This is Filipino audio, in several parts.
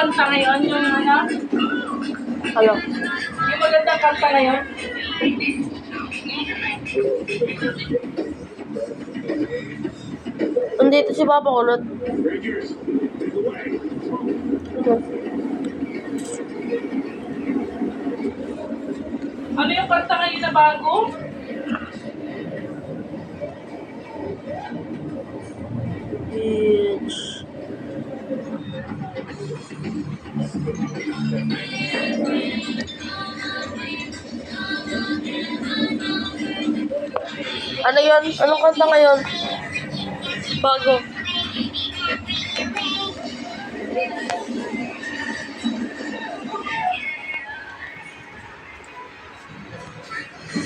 kanta ngayon, yung ano? Ano? Yung magandang kanta ngayon. Nandito si Papa Kulot. Ano yung kanta ngayon na bago? Bitch. Ano yun? Anong kanta ngayon? Bago.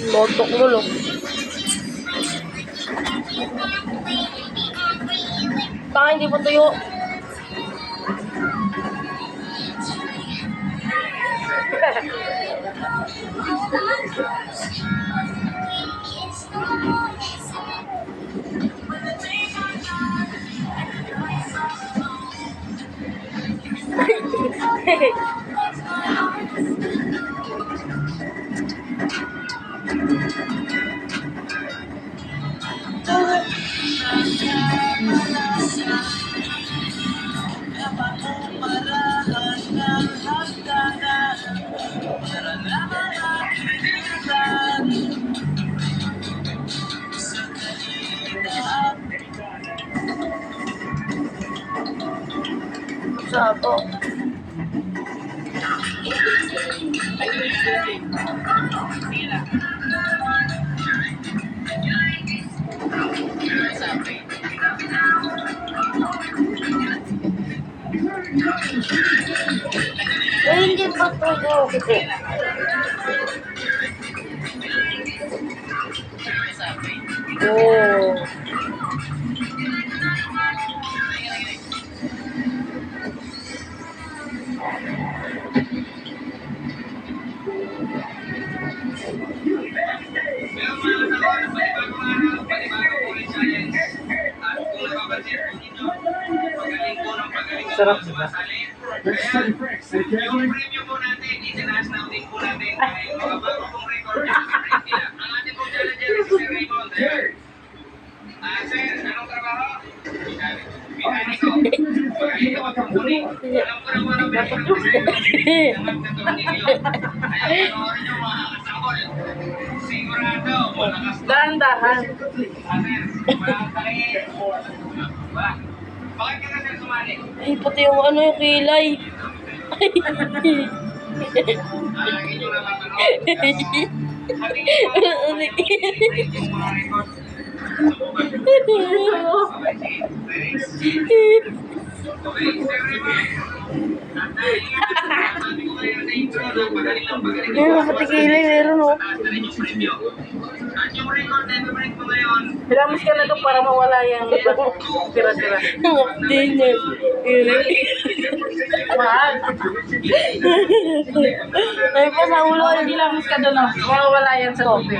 Motok mo, lo. Tanga, hindi po tuyo. Sato. Hindi pa tuyo. Oh. Sarap diba? Yung preview po natin, international din po natin ay mga bago pong record yung break nila. Ang ating pong challenger is Sir Raymond. Sir, anong trabaho? Mekaniko. Magaling ka magpapuli. Alam ko naman ang best friend ko sa'yo. Naman ka to ni Milo. Kaya panoorin nyo mga kasangkol. Sigurado, malakas to. Dahan-dahan. Sir, walang sakit. Wala. Bakit ka na sir sumali? Ay, pati yung ano yung kilay. Yun yung napapanood. Sabi ko, yung mga record. Okay, Sir Raymond. At dahil sabi ko kayo sa intro na magaling lang magaling. Ayun, pati kilay meron, oh. Taas na rin yung preview. At yung record na i-break mo ngayon, Pinamis ka na doon para mawala yung tira-tira. Hindi niya. Mahal. Ay, pa sa ulo. Pinamis ka doon, mawawala yan sa tubig.